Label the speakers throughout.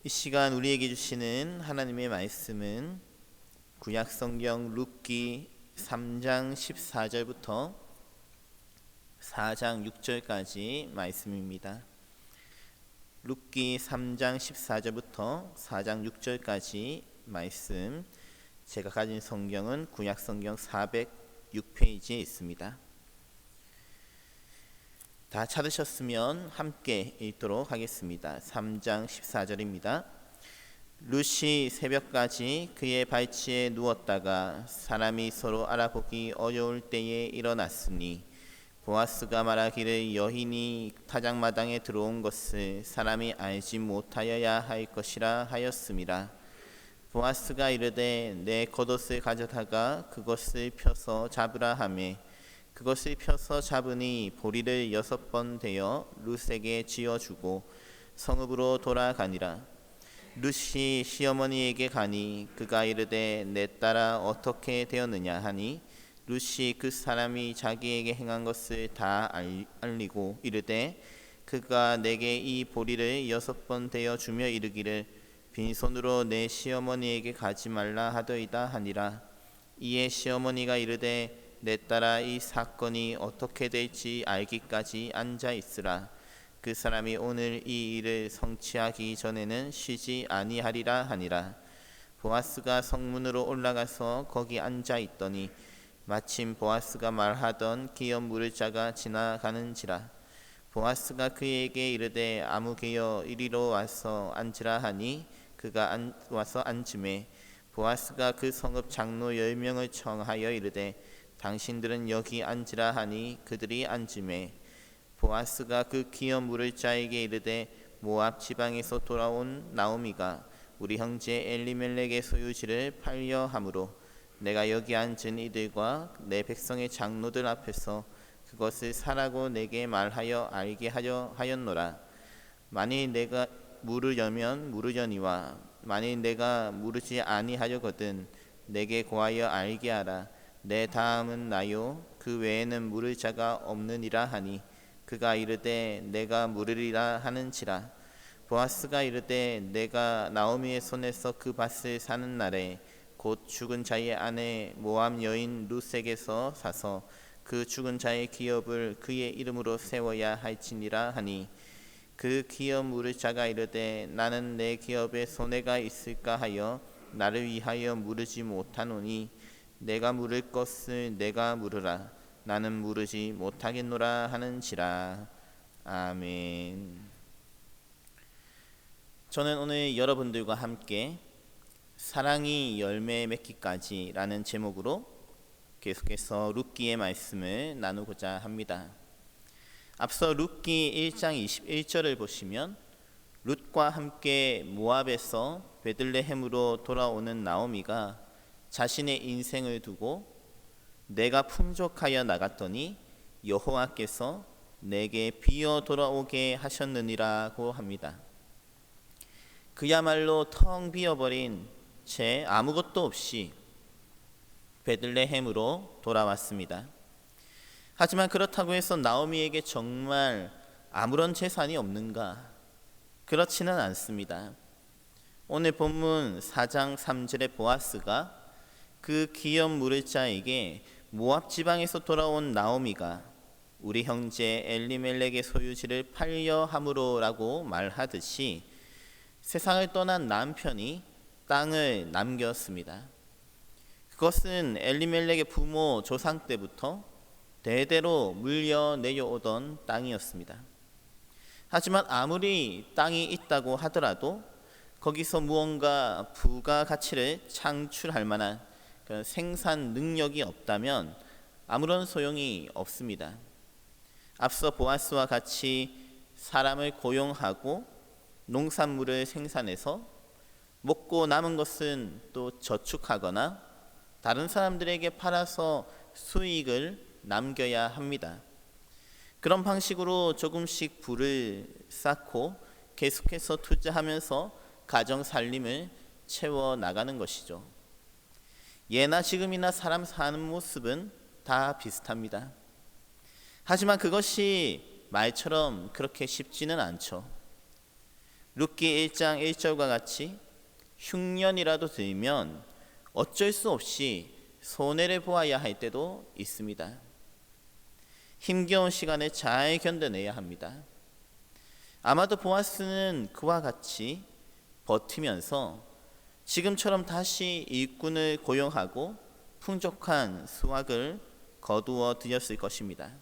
Speaker 1: 이 시간 우리에게 주시는 하나님의 말씀은 구약성경 룻기 3장 14절부터 4장 6절까지 말씀입니다. 룻기 3장 14절부터 4장 6절까지 말씀, 제가 가진 성경은 구약성경 406페이지에 있습니다. 다 찾으셨으면 함께 읽도록 하겠습니다. 3장 14절입니다. 룻이 새벽까지 그의 발치에 누웠다가 사람이 서로 알아보기 어려울 때에 일어났으니 보아스가 말하기를 여인이 타작마당에 들어온 것을 사람이 알지 못하여야 할 것이라 하였음이라. 보아스가 이르되 내 겉옷을 가져다가 그것을 펴서 잡으라 하매 그것을 펴서 잡으니 보리를 6번 대어 룻에게 지어주고 성읍으로 돌아가니라. 룻이 시어머니에게 가니 그가 이르되 내 딸아 어떻게 되었느냐 하니 룻이 그 사람이 자기에게 행한 것을 다 알리고 이르되 그가 내게 이 보리를 6번 대어 주며 이르기를 빈손으로 내 시어머니에게 가지 말라 하더이다 하니라. 이에 시어머니가 이르되 내 딸아 이 사건이 어떻게 될지 알기까지 앉아 있으라. 그 사람이 오늘 이 일을 성취하기 전에는 쉬지 아니하리라 하니라. 보아스가 성문으로 올라가서 거기 앉아 있더니 마침 보아스가 말하던 기업 물을 자가 지나가는지라. 보아스가 그에게 이르되 아무개여 이리로 와서 앉으라 하니 그가 와서 앉음에 보아스가 그 성읍 장로 10명을 청하여 이르되 당신들은 여기 앉으라 하니 그들이 앉음에 보아스가 그 기업 물을 자에게 이르되 모압 지방에서 돌아온 나오미가 우리 형제 엘리멜렉의 소유지를 팔려 함으로 내가 여기 앉은 이들과 내 백성의 장로들 앞에서 그것을 사라고 내게 말하여 알게 하려 하였노라. 만일 내가 물으려면 물으려니와 만일 내가 물으지 아니하려거든 내게 고하여 알게 하라. 내 다음은 나요 그 외에는 물을 자가 없느니라 하니 그가 이르되 내가 물으리라 하는지라. 보아스가 이르되 내가 나오미의 손에서 그 밭을 사는 날에 곧 죽은 자의 아내 모압 여인 룻에게서 사서 그 죽은 자의 기업을 그의 이름으로 세워야 할지니라 하니 그 기업 물을 자가 이르되 나는 내 기업에 손해가 있을까 하여 나를 위하여 물으지 못하노니 내가 물을 것을 내가 물으라. 나는 물으지 못하겠노라 하는지라. 아멘. 저는 오늘 여러분들과 함께 사랑이 열매 맺기까지 라는 제목으로 계속해서 룻기의 말씀을 나누고자 합니다. 앞서 룻기 1장 21절을 보시면 룻과 함께 모압에서 베들레헴으로 돌아오는 나오미가 자신의 인생을 두고 내가 풍족하여 나갔더니 여호와께서 내게 비어 돌아오게 하셨느니라고 합니다. 그야말로 텅 비어버린 채 아무것도 없이 베들레헴으로 돌아왔습니다. 하지만 그렇다고 해서 나오미에게 정말 아무런 재산이 없는가? 그렇지는 않습니다. 오늘 본문 4장 3절의 보아스가 그 기업 물을 자에게 모압 지방에서 돌아온 나오미가 우리 형제 엘리멜렉의 소유지를 팔려 함으로라고 말하듯이 세상을 떠난 남편이 땅을 남겼습니다. 그것은 엘리멜렉의 부모 조상 때부터 대대로 물려 내려오던 땅이었습니다. 하지만 아무리 땅이 있다고 하더라도 거기서 무언가 부가가치를 창출할 만한 생산 능력이 없다면 아무런 소용이 없습니다. 앞서 보아스와 같이 사람을 고용하고 농산물을 생산해서 먹고 남은 것은 또 저축하거나 다른 사람들에게 팔아서 수익을 남겨야 합니다. 그런 방식으로 조금씩 부를 쌓고 계속해서 투자하면서 가정 살림을 채워 나가는 것이죠. 예나 지금이나 사람 사는 모습은 다 비슷합니다. 하지만 그것이 말처럼 그렇게 쉽지는 않죠. 룻기 1장 1절과 같이 흉년이라도 들면 어쩔 수 없이 손해를 보아야 할 때도 있습니다. 힘겨운 시간을 잘 견뎌내야 합니다. 아마도 보아스는 그와 같이 버티면서 지금처럼 다시 일꾼을 고용하고 풍족한 수확을 거두어 드렸을 것입니다.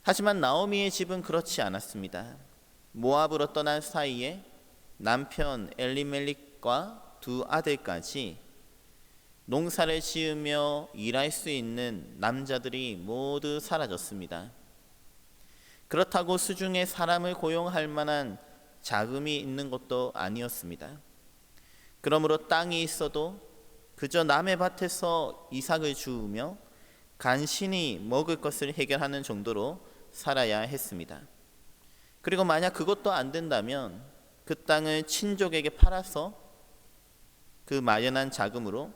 Speaker 1: 하지만 나오미의 집은 그렇지 않았습니다. 모압으로 떠난 사이에 남편 엘리멜렉과 두 아들까지 농사를 지으며 일할 수 있는 남자들이 모두 사라졌습니다. 그렇다고 수중에 사람을 고용할 만한 자금이 있는 것도 아니었습니다. 그러므로 땅이 있어도 그저 남의 밭에서 이삭을 주우며 간신히 먹을 것을 해결하는 정도로 살아야 했습니다. 그리고 만약 그것도 안 된다면 그 땅을 친족에게 팔아서 그 마련한 자금으로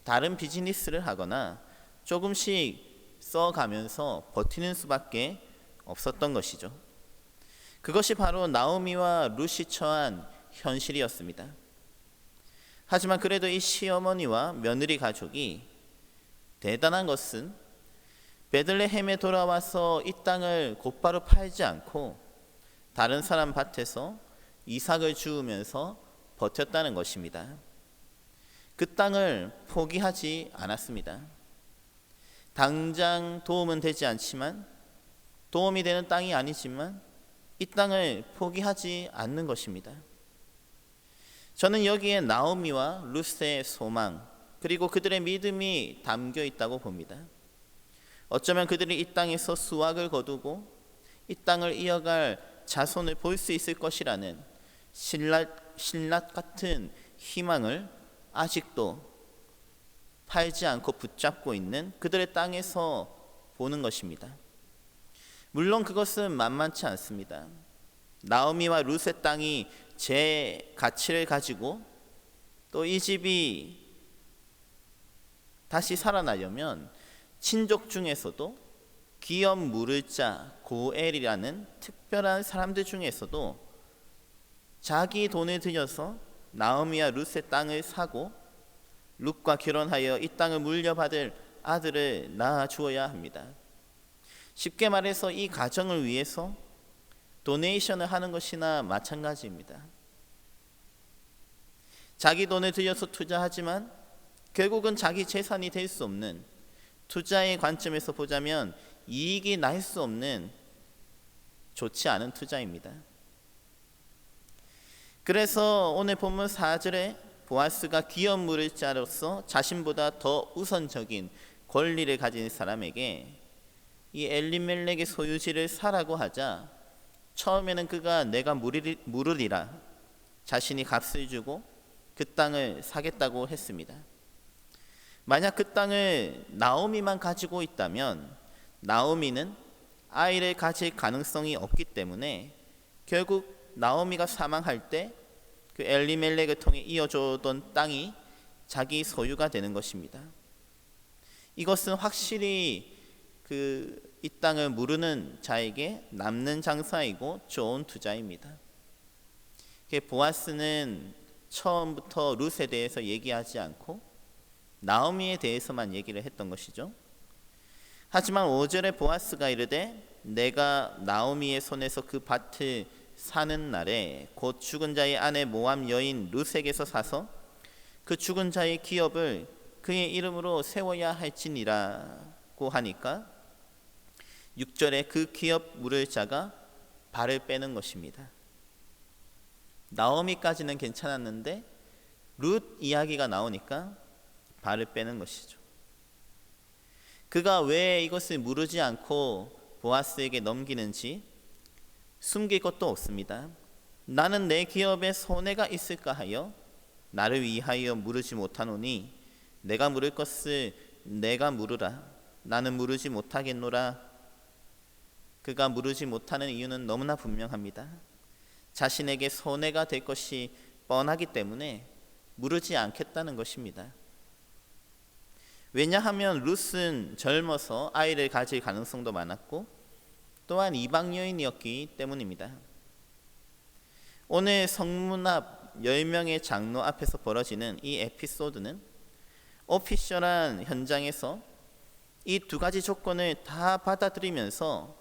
Speaker 1: 다른 비즈니스를 하거나 조금씩 써가면서 버티는 수밖에 없었던 것이죠. 그것이 바로 나오미와 룻이 처한 현실이었습니다. 하지만 그래도 이 시어머니와 며느리 가족이 대단한 것은 베들레헴에 돌아와서 이 땅을 곧바로 팔지 않고 다른 사람 밭에서 이삭을 주우면서 버텼다는 것입니다. 그 땅을 포기하지 않았습니다. 당장 도움은 되지 않지만, 도움이 되는 땅이 아니지만 이 땅을 포기하지 않는 것입니다. 저는 여기에 나오미와 룻의 소망 그리고 그들의 믿음이 담겨 있다고 봅니다. 어쩌면 그들이 이 땅에서 수확을 거두고 이 땅을 이어갈 자손을 볼 수 있을 것이라는 신라 같은 희망을 아직도 팔지 않고 붙잡고 있는 그들의 땅에서 보는 것입니다. 물론 그것은 만만치 않습니다. 나오미와 룻의 땅이 제 가치를 가지고 또 이 집이 다시 살아나려면 친족 중에서도 기업 물을 자 고엘이라는 특별한 사람들 중에서도 자기 돈을 들여서 나오미와 룻의 땅을 사고 룻과 결혼하여 이 땅을 물려받을 아들을 낳아 주어야 합니다. 쉽게 말해서 이 가정을 위해서 도네이션을 하는 것이나 마찬가지입니다. 자기 돈을 들여서 투자하지만 결국은 자기 재산이 될 수 없는, 투자의 관점에서 보자면 이익이 날 수 없는 좋지 않은 투자입니다. 그래서 오늘 본문 4절에 보아스가 기업 물을 자로서 자신보다 더 우선적인 권리를 가진 사람에게 이 엘리멜렉의 소유지를 사라고 하자 처음에는 그가 내가 물으리라 자신이 값을 주고 그 땅을 사겠다고 했습니다. 만약 그 땅을 나오미만 가지고 있다면 나오미는 아이를 가질 가능성이 없기 때문에 결국 나오미가 사망할 때 그 엘리멜렉을 통해 이어주던 땅이 자기 소유가 되는 것입니다. 이것은 확실히 이 땅을 무르는 자에게 남는 장사이고 좋은 투자입니다. 보아스는 처음부터 룻에 대해서 얘기하지 않고 나오미에 대해서만 얘기를 했던 것이죠. 하지만 5절에 보아스가 이르되 내가 나오미의 손에서 그 밭을 사는 날에 곧 죽은 자의 아내 모압 여인 룻에게서 사서 그 죽은 자의 기업을 그의 이름으로 세워야 할지니라고 하니까 6절에 그 기업 물을 자가 발을 빼는 것입니다. 나오미까지는 괜찮았는데 룻 이야기가 나오니까 발을 빼는 것이죠. 그가 왜 이것을 무르지 않고 보아스에게 넘기는지 숨길 것도 없습니다. 나는 내 기업에 손해가 있을까 하여 나를 위하여 무르지 못하노니 내가 물을 것을 내가 물으라. 나는 무르지 못하겠노라. 그가 무르지 못하는 이유는 너무나 분명합니다. 자신에게 손해가 될 것이 뻔하기 때문에 무르지 않겠다는 것입니다. 왜냐하면 룻은 젊어서 아이를 가질 가능성도 많았고 또한 이방 여인이었기 때문입니다. 오늘 성문 앞 10명의 장로 앞에서 벌어지는 이 에피소드는 오피셜한 현장에서 이 두 가지 조건을 다 받아들이면서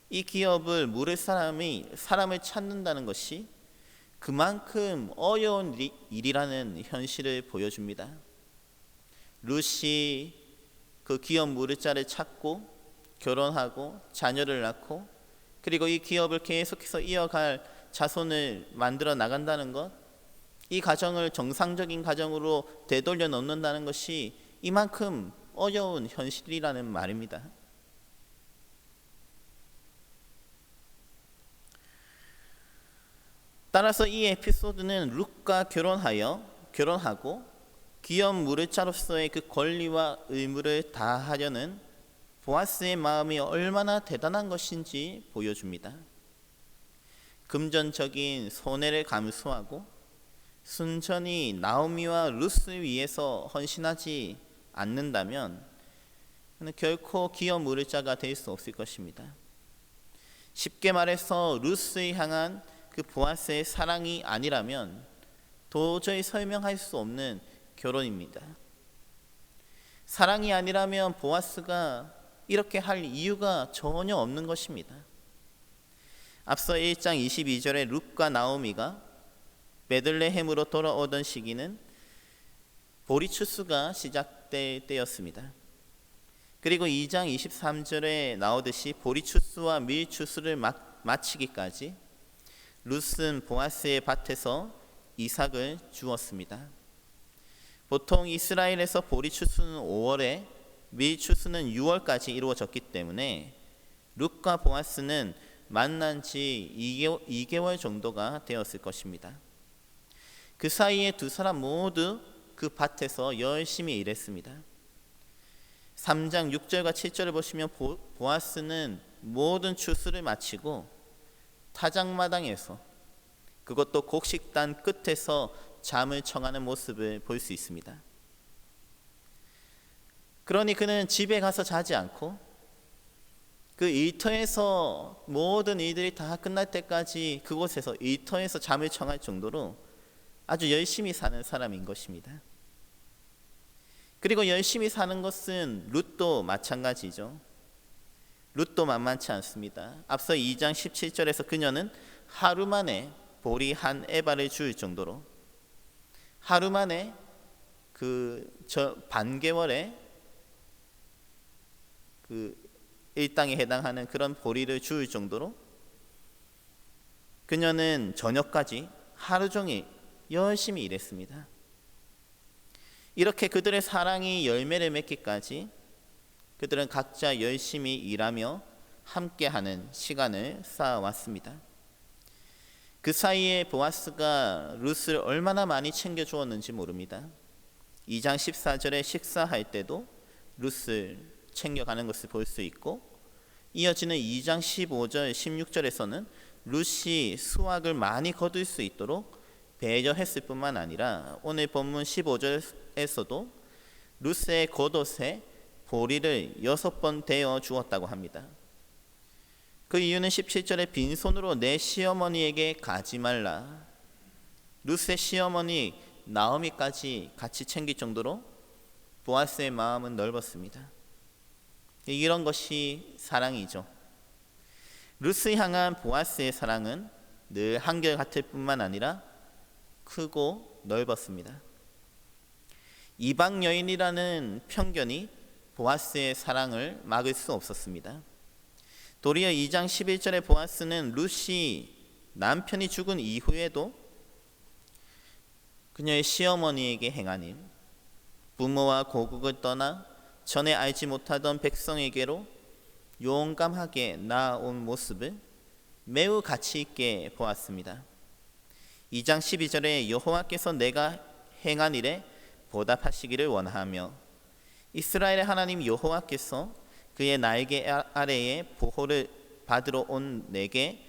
Speaker 1: 이 기업을 물을 사람을 찾는다는 것이 그만큼 어려운 일이라는 현실을 보여줍니다. 룻이 그 기업 물을 자를 찾고 결혼하고 자녀를 낳고 그리고 이 기업을 계속해서 이어갈 자손을 만들어 나간다는 것, 이 가정을 정상적인 가정으로 되돌려 놓는다는 것이 이만큼 어려운 현실이라는 말입니다. 따라서 이 에피소드는 룻과 결혼하고 기업 무르자로서의 그 권리와 의무를 다하려는 보아스의 마음이 얼마나 대단한 것인지 보여줍니다. 금전적인 손해를 감수하고 순전히 나오미와 룻을 위해서 헌신하지 않는다면 결코 기업 무르자가 될 수 없을 것입니다. 쉽게 말해서 룻을 향한 그 보아스의 사랑이 아니라면 도저히 설명할 수 없는 결혼입니다. 사랑이 아니라면 보아스가 이렇게 할 이유가 전혀 없는 것입니다. 앞서 1장 22절에 룻과 나오미가 베들레헴으로 돌아오던 시기는 보리 추수가 시작될 때였습니다. 그리고 2장 23절에 나오듯이 보리 추수와 밀 추수를 마치기까지 룻은 보아스의 밭에서 이삭을 주었습니다. 보통 이스라엘에서 보리 추수는 5월에 밀 추수는 6월까지 이루어졌기 때문에 룻과 보아스는 만난 지 2개월 정도가 되었을 것입니다. 그 사이에 두 사람 모두 그 밭에서 열심히 일했습니다. 3장 6절과 7절을 보시면 보아스는 모든 추수를 마치고 타작마당에서, 그것도 곡식단 끝에서 잠을 청하는 모습을 볼 수 있습니다. 그러니 그는 집에 가서 자지 않고 그 일터에서 모든 일들이 다 끝날 때까지 그곳에서 일터에서 잠을 청할 정도로 아주 열심히 사는 사람인 것입니다. 그리고 열심히 사는 것은 룻도 마찬가지죠. 룻도 만만치 않습니다. 앞서 2장 17절에서 그녀는 하루 만에 보리 한 에바를 줄 정도로, 하루 만에 반개월에 일당에 해당하는 그런 보리를 줄 정도로 그녀는 저녁까지 하루 종일 열심히 일했습니다. 이렇게 그들의 사랑이 열매를 맺기까지 그들은 각자 열심히 일하며 함께하는 시간을 쌓아왔습니다. 그 사이에 보아스가 룻을 얼마나 많이 챙겨주었는지 모릅니다. 2장 14절에 식사할 때도 룻을 챙겨가는 것을 볼 수 있고, 이어지는 2장 15절 16절에서는 룻이 수확을 많이 거둘 수 있도록 배려했을 뿐만 아니라 오늘 본문 15절에서도 룻의 겉옷에 보리를 6번 대어 주었다고 합니다. 그 이유는 17절에 빈손으로 내 시어머니에게 가지 말라, 룻의 시어머니 나오미까지 같이 챙길 정도로 보아스의 마음은 넓었습니다. 이런 것이 사랑이죠. 룻을 향한 보아스의 사랑은 늘 한결같을 뿐만 아니라 크고 넓었습니다. 이방 여인이라는 편견이 보아스의 사랑을 막을 수 없었습니다. 도리어 2장 11절에 보아스는 룻이 남편이 죽은 이후에도 그녀의 시어머니에게 행한 일, 부모와 고국을 떠나 전에 알지 못하던 백성에게로 용감하게 나아온 모습을 매우 가치 있게 보았습니다. 2장 12절에 여호와께서 내가 행한 일에 보답하시기를 원하며, 이스라엘의 하나님 여호와께서 그의 날개 아래에 보호를 받으러 온 내게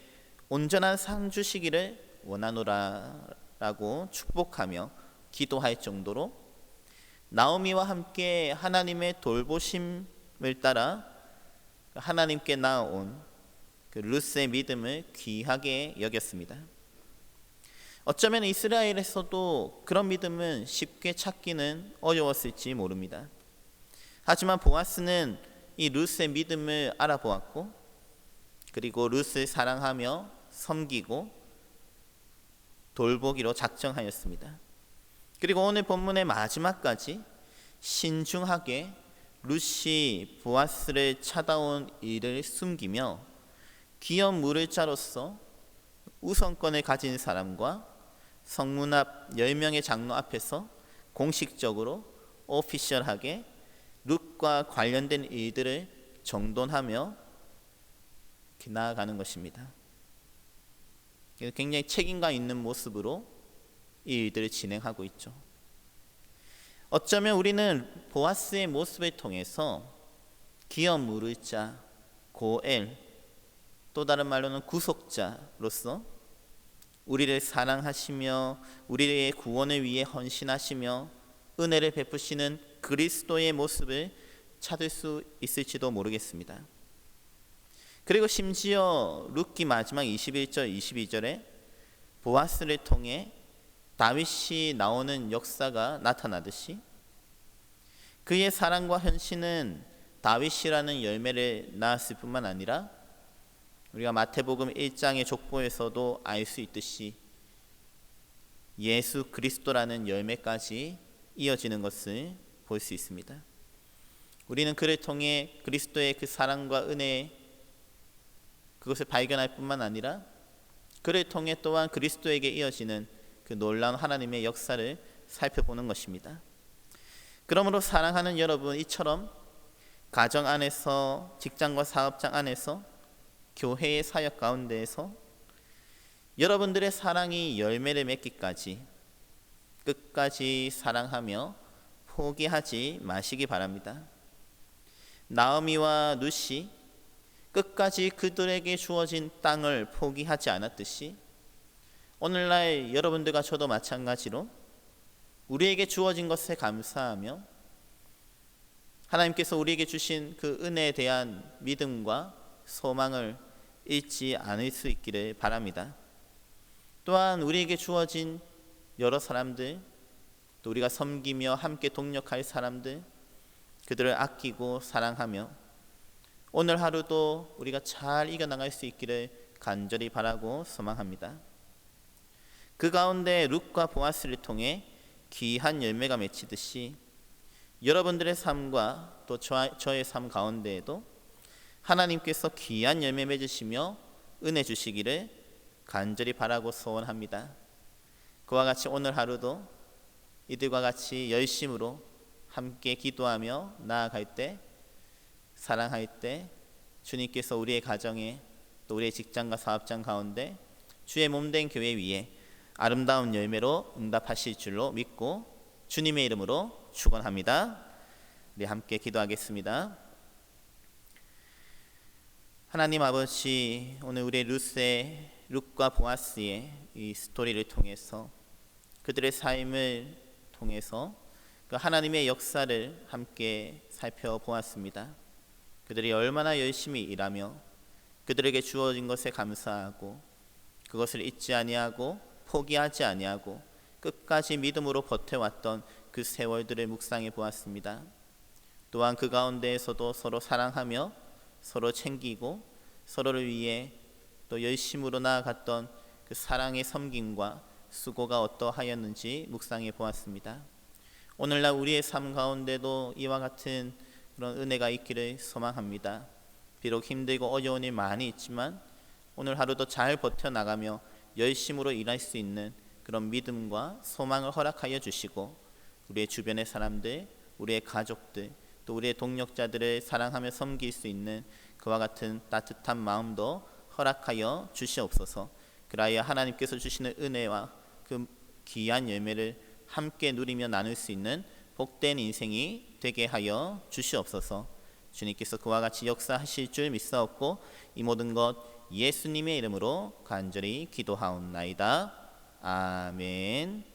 Speaker 1: 온전한 상 주시기를 원하노라 라고 축복하며 기도할 정도로 나오미와 함께 하나님의 돌보심을 따라 하나님께 나아온 그 룻의 믿음을 귀하게 여겼습니다. 어쩌면 이스라엘에서도 그런 믿음은 쉽게 찾기는 어려웠을지 모릅니다. 하지만 보아스는 이 룻의 믿음을 알아보았고, 그리고 룻을 사랑하며 섬기고 돌보기로 작정하였습니다. 그리고 오늘 본문의 마지막까지 신중하게 룻이 보아스를 찾아온 일을 숨기며 기업 물을 자로서 우선권을 가진 사람과 성문 앞 10명의 장로 앞에서 공식적으로 오피셜하게 룻과 관련된 일들을 정돈하며 나아가는 것입니다. 굉장히 책임감 있는 모습으로 이 일들을 진행하고 있죠. 어쩌면 우리는 보아스의 모습을 통해서 기업 물을 자, 고엘, 또 다른 말로는 구속자로서 우리를 사랑하시며 우리의 구원을 위해 헌신하시며 은혜를 베푸시는 그리스도의 모습을 찾을 수 있을지도 모르겠습니다. 그리고 심지어 룻기 마지막 21절 22절에 보아스를 통해 다윗이 나오는 역사가 나타나듯이 그의 사랑과 헌신은 다윗이라는 열매를 낳았을 뿐만 아니라 우리가 마태복음 1장의 족보에서도 알 수 있듯이 예수 그리스도라는 열매까지 이어지는 것을 볼 수 있습니다. 우리는 그를 통해 그리스도의 그 사랑과 은혜 그것을 발견할 뿐만 아니라 그를 통해 또한 그리스도에게 이어지는 그 놀라운 하나님의 역사를 살펴보는 것입니다. 그러므로 사랑하는 여러분, 이처럼 가정 안에서, 직장과 사업장 안에서, 교회의 사역 가운데에서 여러분들의 사랑이 열매를 맺기까지 끝까지 사랑하며 포기하지 마시기 바랍니다. 나오미와 룻이 끝까지 그들에게 주어진 땅을 포기하지 않았듯이 오늘날 여러분들과 저도 마찬가지로 우리에게 주어진 것에 감사하며 하나님께서 우리에게 주신 그 은혜에 대한 믿음과 소망을 잃지 않을 수 있기를 바랍니다. 또한 우리에게 주어진 여러 사람들, 또 우리가 섬기며 함께 동력할 사람들, 그들을 아끼고 사랑하며 오늘 하루도 우리가 잘 이겨나갈 수 있기를 간절히 바라고 소망합니다. 그 가운데 룻과 보아스를 통해 귀한 열매가 맺히듯이 여러분들의 삶과 또 저의 삶 가운데에도 하나님께서 귀한 열매 맺으시며 은혜 주시기를 간절히 바라고 소원합니다. 그와 같이 오늘 하루도 이들과 같이 열심으로 함께 기도하며 나아갈 때, 사랑할 때 주님께서 우리의 가정에 또 우리의 직장과 사업장 가운데 주의 몸된 교회 위에 아름다운 열매로 응답하실 줄로 믿고 주님의 이름으로 축원합니다. 우리 함께 기도하겠습니다. 하나님 아버지, 오늘 우리의 룻과 보아스의 이 스토리를 통해서 그들의 삶을 통해서 그 하나님의 역사를 함께 살펴보았습니다. 그들이 얼마나 열심히 일하며 그들에게 주어진 것에 감사하고 그것을 잊지 아니하고 포기하지 아니하고 끝까지 믿음으로 버텨왔던 그 세월들을 묵상해 보았습니다. 또한 그 가운데에서도 서로 사랑하며 서로 챙기고 서로를 위해 또 열심으로 나아갔던 그 사랑의 섬김과 수고가 어떠하였는지 묵상해 보았습니다. 오늘날 우리의 삶 가운데도 이와 같은 그런 은혜가 있기를 소망합니다. 비록 힘들고 어려운 일 많이 있지만 오늘 하루도 잘 버텨나가며 열심으로 일할 수 있는 그런 믿음과 소망을 허락하여 주시고 우리의 주변의 사람들, 우리의 가족들, 또 우리의 동력자들을 사랑하며 섬길 수 있는 그와 같은 따뜻한 마음도 허락하여 주시옵소서. 그라하여 하나님께서 주시는 은혜와 그 귀한 열매를 함께 누리며 나눌 수 있는 복된 인생이 되게 하여 주시옵소서. 주님께서 그와 같이 역사하실 줄 믿사옵고 이 모든 것 예수님의 이름으로 간절히 기도하옵나이다. 아멘.